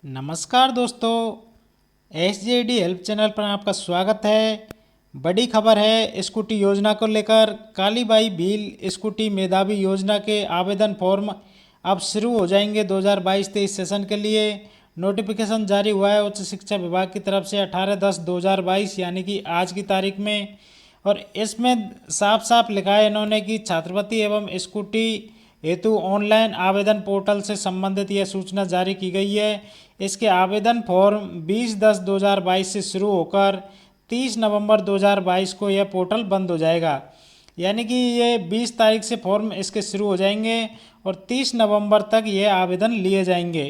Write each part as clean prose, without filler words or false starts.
नमस्कार दोस्तों, SJD help channel पर आपका स्वागत है। बड़ी खबर है स्कूटी योजना को लेकर। कालीबाई भील स्कूटी मेधावी योजना के आवेदन फॉर्म अब शुरू हो जाएंगे 2022-23 सेशन के लिए। नोटिफिकेशन जारी हुआ है उच्च शिक्षा विभाग की तरफ से 18/10/2022 यानी कि आज की तारीख में। और इसमें साफ साफ लिखा है इन्होंने कि छात्रवृत्ति एवं स्कूटी हेतु ऑनलाइन आवेदन पोर्टल से संबंधित यह सूचना जारी की गई है। इसके आवेदन फॉर्म 20/10/2022 से शुरू होकर 30 नवंबर 2022 को यह पोर्टल बंद हो जाएगा। यानी कि ये 20 तारीख से फॉर्म इसके शुरू हो जाएंगे और 30 नवंबर तक ये आवेदन लिए जाएंगे।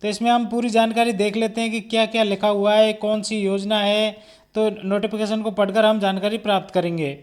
तो इसमें हम पूरी जानकारी देख लेते हैं कि क्या क्या लिखा हुआ है, कौन सी योजना है। तो नोटिफिकेशन को पढ़कर हम जानकारी प्राप्त करेंगे।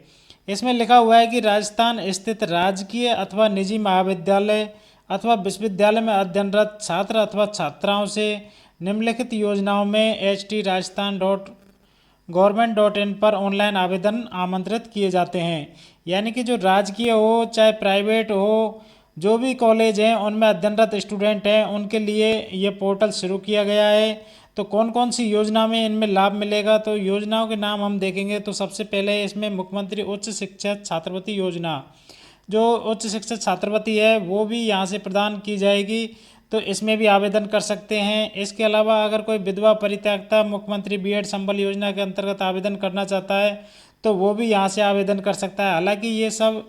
इसमें लिखा हुआ है कि राजस्थान स्थित राजकीय अथवा निजी महाविद्यालय अथवा विश्वविद्यालय में अध्ययनरत छात्र अथवा छात्राओं से निम्नलिखित योजनाओं में ht.government.in पर ऑनलाइन आवेदन आमंत्रित किए जाते हैं। यानी कि जो राजकीय हो चाहे प्राइवेट हो, जो भी कॉलेज हैं उनमें अध्ययनरत स्टूडेंट हैं उनके लिए ये पोर्टल शुरू किया गया है। तो कौन कौन सी योजना में इनमें लाभ मिलेगा, तो योजनाओं के नाम हम देखेंगे। तो सबसे पहले इसमें मुख्यमंत्री उच्च शिक्षा छात्रवृत्ति योजना, जो उच्च शिक्षा छात्रवृत्ति है वो भी यहाँ से प्रदान की जाएगी, तो इसमें भी आवेदन कर सकते हैं। इसके अलावा अगर कोई विधवा परित्यक्ता मुख्यमंत्री बीएड संबल योजना के अंतर्गत आवेदन करना चाहता है तो वो भी यहाँ से आवेदन कर सकता है। हालांकि ये सब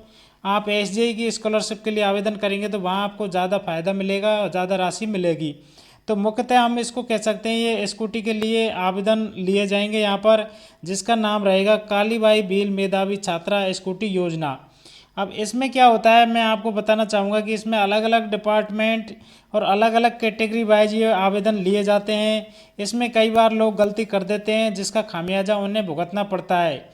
आप एसजेई की स्कॉलरशिप के लिए आवेदन करेंगे तो वहाँ आपको ज़्यादा फायदा मिलेगा और ज़्यादा राशि मिलेगी। तो मुख्यतः हम इसको कह सकते हैं ये स्कूटी के लिए आवेदन लिए जाएंगे यहाँ पर, जिसका नाम रहेगा कालीबाई भील मेधावी छात्रा स्कूटी योजना। अब इसमें क्या होता है मैं आपको बताना चाहूँगा कि इसमें अलग अलग डिपार्टमेंट और अलग अलग कैटेगरी वाइज ये आवेदन लिए जाते हैं। इसमें कई बार लोग गलती कर देते हैं जिसका खामियाजा उन्हें भुगतना पड़ता है।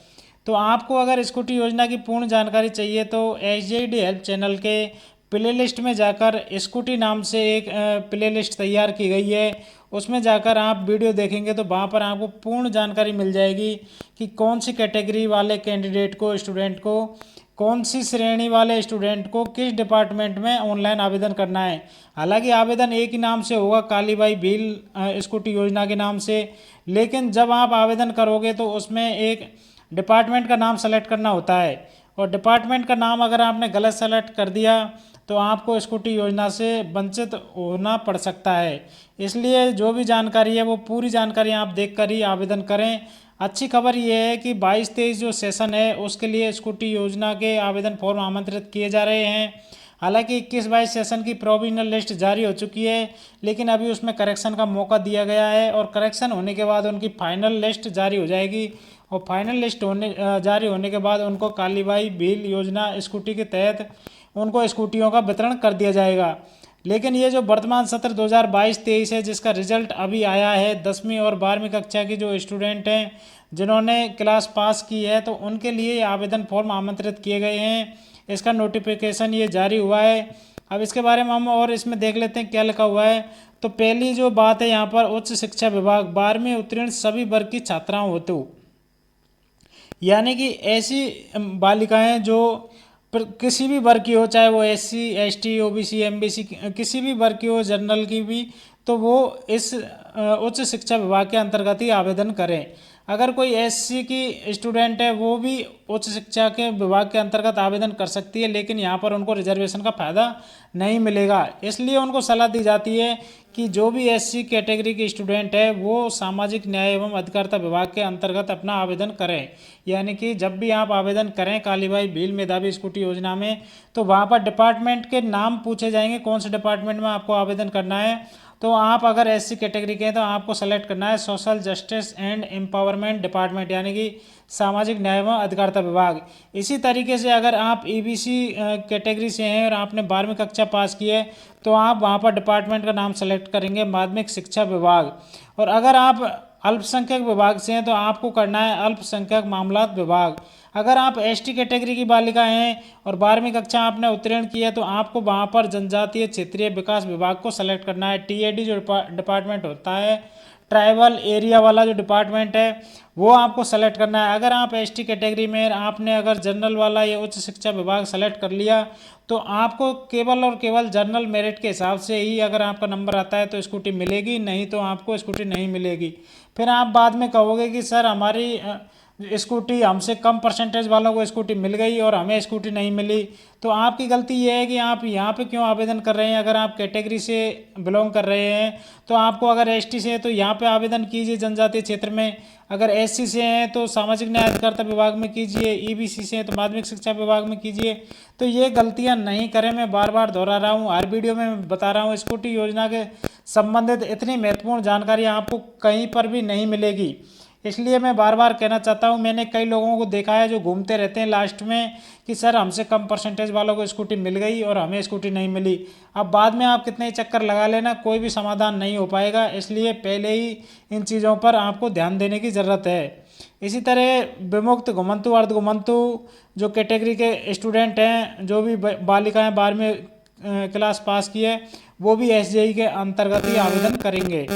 तो आपको अगर स्कूटी योजना की पूर्ण जानकारी चाहिए तो SJD हेल्प चैनल के प्ले लिस्ट में जाकर स्कूटी नाम से एक प्ले लिस्ट तैयार की गई है, उसमें जाकर आप वीडियो देखेंगे तो वहाँ पर आपको पूर्ण जानकारी मिल जाएगी कि कौन सी कैटेगरी वाले कैंडिडेट को, स्टूडेंट को, कौन सी श्रेणी वाले स्टूडेंट को किस डिपार्टमेंट में ऑनलाइन आवेदन करना है। हालांकि आवेदन एक ही नाम से होगा, कालीबाई भील स्कूटी योजना के नाम से, लेकिन जब आप आवेदन करोगे तो उसमें एक डिपार्टमेंट का नाम सेलेक्ट करना होता है और डिपार्टमेंट का नाम अगर आपने गलत सेलेक्ट कर दिया तो आपको स्कूटी योजना से वंचित होना पड़ सकता है। इसलिए जो भी जानकारी है वो पूरी जानकारी आप देखकर ही आवेदन करें। अच्छी खबर ये है कि 22-23 जो सेशन है उसके लिए स्कूटी योजना के आवेदन फॉर्म आमंत्रित किए जा रहे हैं। हालांकि 21-22 सेशन की प्रोविजनल लिस्ट जारी हो चुकी है, लेकिन अभी उसमें करेक्शन का मौका दिया गया है और करेक्शन होने के बाद उनकी फाइनल लिस्ट जारी हो जाएगी और फाइनल लिस्ट जारी होने के बाद उनको कालीबाई भील योजना स्कूटी के तहत उनको स्कूटियों का वितरण कर दिया जाएगा। लेकिन ये जो वर्तमान सत्र 2022-23 है जिसका रिजल्ट अभी आया है, 10वीं और 12वीं कक्षा की जो स्टूडेंट हैं जिन्होंने क्लास पास की है तो उनके लिए आवेदन फॉर्म आमंत्रित किए गए हैं। इसका नोटिफिकेशन ये जारी हुआ है। अब इसके बारे में हम और इसमें देख लेते हैं क्या लिखा हुआ है। तो पहली जो बात है यहाँ पर, उच्च शिक्षा विभाग 12वीं उत्तीर्ण सभी वर्ग की छात्राओं हेतु, यानी कि ऐसी बालिकाएं जो किसी भी वर्ग की हो, चाहे वो SC ST OBC MBC किसी भी वर्ग की हो, जनरल की भी, तो वो इस उच्च शिक्षा विभाग के अंतर्गत ही आवेदन करें। अगर कोई SC की स्टूडेंट है वो भी उच्च शिक्षा के विभाग के अंतर्गत आवेदन कर सकती है, लेकिन यहाँ पर उनको रिजर्वेशन का फ़ायदा नहीं मिलेगा। इसलिए उनको सलाह दी जाती है कि जो भी SC कैटेगरी की स्टूडेंट है वो सामाजिक न्याय एवं अधिकारिता विभाग के अंतर्गत अपना आवेदन करें। यानी कि जब भी आप आवेदन करें कालीबाई भील मेधावी स्कूटी योजना में तो वहाँ पर डिपार्टमेंट के नाम पूछे जाएंगे, कौन से डिपार्टमेंट में आपको आवेदन करना है। तो आप अगर SC कैटेगरी के हैं तो आपको सेलेक्ट करना है social justice and empowerment department, यानी कि सामाजिक न्याय एवं अधिकारिता विभाग। इसी तरीके से अगर आप EBC कैटेगरी से हैं और आपने 12वीं कक्षा पास की है तो आप वहाँ पर डिपार्टमेंट का नाम सेलेक्ट करेंगे माध्यमिक शिक्षा विभाग। और अगर आप अल्पसंख्यक विभाग से हैं तो आपको करना है अल्पसंख्यक मामलात विभाग। अगर आप ST कैटेगरी की बालिका हैं और 12वीं कक्षा आपने उत्तीर्ण की है तो आपको वहाँ पर जनजातीय क्षेत्रीय विकास विभाग को सेलेक्ट करना है। TAD जो डिपार्टमेंट होता है, ट्राइबल एरिया वाला जो डिपार्टमेंट है वो आपको सेलेक्ट करना है। अगर आप एसटी कैटेगरी में आपने अगर जनरल वाला या उच्च शिक्षा विभाग सेलेक्ट कर लिया तो आपको केवल और केवल जनरल मेरिट के हिसाब से ही अगर आपका नंबर आता है तो स्कूटी मिलेगी, नहीं तो आपको स्कूटी नहीं मिलेगी। फिर आप बाद में कहोगे कि सर हमारी स्कूटी हमसे कम परसेंटेज वालों को स्कूटी मिल गई और हमें स्कूटी नहीं मिली। तो आपकी गलती ये है कि आप यहाँ पे क्यों आवेदन कर रहे हैं। अगर आप कैटेगरी से बिलोंग कर रहे हैं तो आपको, अगर एसटी से है तो यहाँ पे आवेदन कीजिए जनजातीय क्षेत्र में, अगर एससी से हैं तो सामाजिक न्याय अधिकारिता विभाग में कीजिए, ईबीसी से हैं तो माध्यमिक शिक्षा विभाग में कीजिए। तो ये गलतियाँ नहीं करें। मैं बार बार दोहरा रहा हूँ, हर वीडियो में मैं बता रहा हूँ, स्कूटी योजना के संबंधित इतनी महत्वपूर्ण जानकारी आपको कहीं पर भी नहीं मिलेगी। इसलिए मैं बार बार कहना चाहता हूँ, मैंने कई लोगों को देखा है जो घूमते रहते हैं लास्ट में कि सर हमसे कम परसेंटेज वालों को स्कूटी मिल गई और हमें स्कूटी नहीं मिली। अब बाद में आप कितने चक्कर लगा लेना, कोई भी समाधान नहीं हो पाएगा। इसलिए पहले ही इन चीज़ों पर आपको ध्यान देने की ज़रूरत है। इसी तरह विमुक्त घुमंतु अर्ध घुमंतु जो कैटेगरी के स्टूडेंट हैं, जो भी बालिकाएँ 12वीं क्लास पास की है, वो भी एसजेई के अंतर्गत ही आवेदन करेंगे।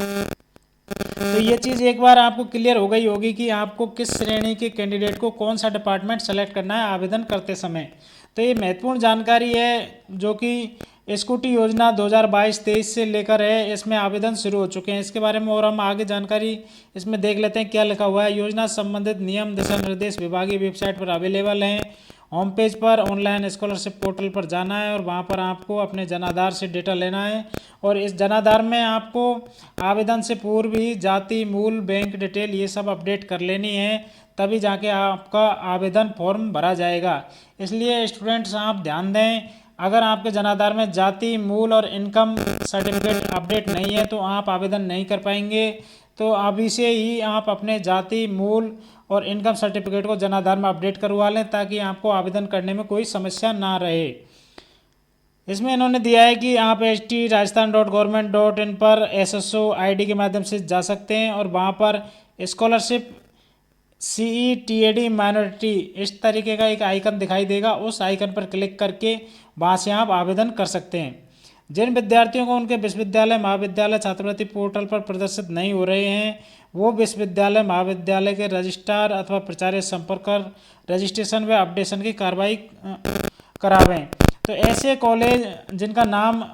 तो ये चीज़ एक बार आपको क्लियर हो गई होगी कि आपको किस श्रेणी के कैंडिडेट को कौन सा डिपार्टमेंट सेलेक्ट करना है आवेदन करते समय। तो ये महत्वपूर्ण जानकारी है जो कि स्कूटी योजना 2022-23 से लेकर है, इसमें आवेदन शुरू हो चुके हैं। इसके बारे में और हम आगे जानकारी इसमें देख लेते हैं क्या लिखा हुआ है। योजना संबंधित नियम दिशा निर्देश विभागीय वेबसाइट पर अवेलेबल हैं। होम पेज पर ऑनलाइन स्कॉलरशिप पोर्टल पर जाना है और वहाँ पर आपको अपने जनाधार से डेटा लेना है और इस जनाधार में आपको आवेदन से पूर्व ही जाति, मूल, बैंक डिटेल ये सब अपडेट कर लेनी है, तभी जाके आपका आवेदन फॉर्म भरा जाएगा। इसलिए स्टूडेंट्स आप ध्यान दें, अगर आपके जनाधार में जाति, मूल और इनकम सर्टिफिकेट अपडेट नहीं है तो आप आवेदन नहीं कर पाएंगे। तो अभी से ही आप अपने जाति, मूल और इनकम सर्टिफिकेट को जनाधार में अपडेट करवा लें ताकि आपको आवेदन करने में कोई समस्या ना रहे। इसमें इन्होंने दिया है कि आप ht.rajasthan.government.in पर SSO ID के माध्यम से जा सकते हैं और वहाँ पर स्कॉलरशिप CETAD माइनॉरिटी इस तरीके का एक आइकन दिखाई देगा, उस आइकन पर क्लिक करके वहाँ से आप आवेदन कर सकते हैं। जिन विद्यार्थियों को उनके विश्वविद्यालय महाविद्यालय छात्रवृत्ति पोर्टल पर प्रदर्शित नहीं हो रहे हैं वो विश्वविद्यालय महाविद्यालय के रजिस्ट्रार अथवा प्राचार्य से संपर्क कर रजिस्ट्रेशन व अपडेशन की कार्रवाई करावें। तो ऐसे कॉलेज जिनका नाम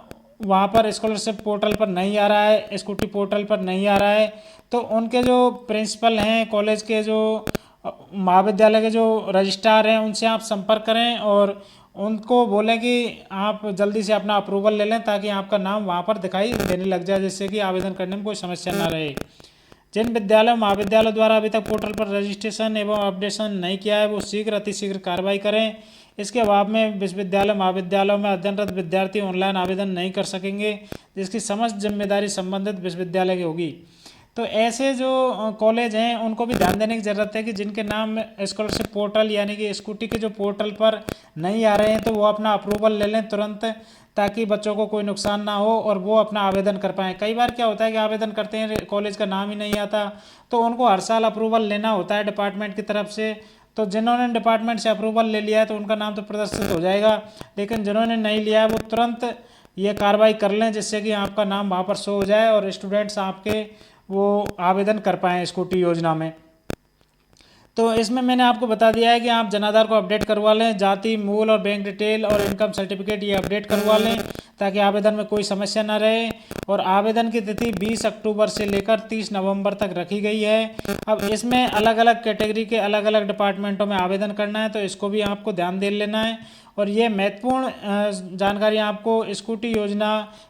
वहाँ पर स्कॉलरशिप पोर्टल पर नहीं आ रहा है, स्कूटी पोर्टल पर नहीं आ रहा है, तो उनके जो प्रिंसिपल हैं, कॉलेज के जो महाविद्यालय के जो रजिस्ट्रार हैं, उनसे आप संपर्क करें और उनको बोलें कि आप जल्दी से अपना अप्रूवल ले लें ताकि आपका नाम वहाँ पर दिखाई देने लग जाए, जिससे कि आवेदन करने में कोई समस्या ना रहे। जिन विद्यालय महाविद्यालय द्वारा अभी तक पोर्टल पर रजिस्ट्रेशन एवं अपडेशन नहीं किया है वो शीघ्र अतिशीघ्र कार्रवाई करें। इसके अभाव में विश्वविद्यालय महाविद्यालयों में अध्ययनरत विद्यार्थी ऑनलाइन आवेदन नहीं कर सकेंगे, जिसकी समस्त जिम्मेदारी संबंधित विश्वविद्यालय की होगी। तो ऐसे जो कॉलेज हैं उनको भी ध्यान देने की ज़रूरत है कि जिनके नाम स्कॉलरशिप पोर्टल यानी कि स्कूटी के जो पोर्टल पर नहीं आ रहे हैं तो वो अपना अप्रूवल ले लें तुरंत, ताकि बच्चों को कोई नुकसान ना हो और वो अपना आवेदन कर पाएँ। कई बार क्या होता है कि आवेदन करते हैं, कॉलेज का नाम ही नहीं आता, तो उनको हर साल अप्रूवल लेना होता है डिपार्टमेंट की तरफ से। तो जिन्होंने डिपार्टमेंट से अप्रूवल ले लिया है तो उनका नाम तो प्रदर्शित हो जाएगा, लेकिन जिन्होंने नहीं लिया है वो तुरंत ये कार्रवाई कर लें, जिससे कि आपका नाम वहाँ पर शो हो जाए और स्टूडेंट्स आपके वो आवेदन कर पाएँ स्कूटी योजना में। तो इसमें मैंने आपको बता दिया है कि आप जनाधार को अपडेट करवा लें, जाति, मूल और बैंक डिटेल और इनकम सर्टिफिकेट ये अपडेट करवा लें ताकि आवेदन में कोई समस्या ना रहे। और आवेदन की तिथि 20 अक्टूबर से लेकर 30 नवंबर तक रखी गई है। अब इसमें अलग अलग कैटेगरी के अलग अलग डिपार्टमेंटों में आवेदन करना है, तो इसको भी आपको ध्यान दे लेना है। और ये महत्वपूर्ण जानकारी आपको स्कूटी योजना,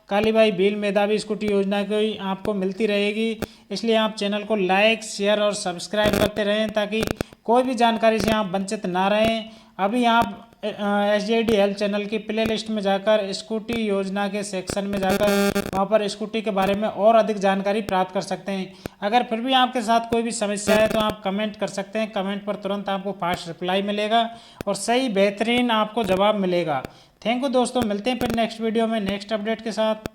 कालीबाई भील मेधावी स्कूटी योजना की आपको मिलती रहेगी। इसलिए आप चैनल को लाइक, शेयर और सब्सक्राइब करते रहें ताकि कोई भी जानकारी से आप वंचित ना रहें। अभी आप SJD हेल्थ चैनल की प्ले लिस्ट में जाकर स्कूटी योजना के सेक्शन में जाकर वहाँ पर स्कूटी के बारे में और अधिक जानकारी प्राप्त कर सकते हैं। अगर फिर भी आपके साथ कोई भी समस्या है तो आप कमेंट कर सकते हैं, कमेंट पर तुरंत आपको फास्ट रिप्लाई मिलेगा और सही बेहतरीन आपको जवाब मिलेगा। थैंक यू दोस्तों, मिलते हैं फिर नेक्स्ट वीडियो में नेक्स्ट अपडेट के साथ।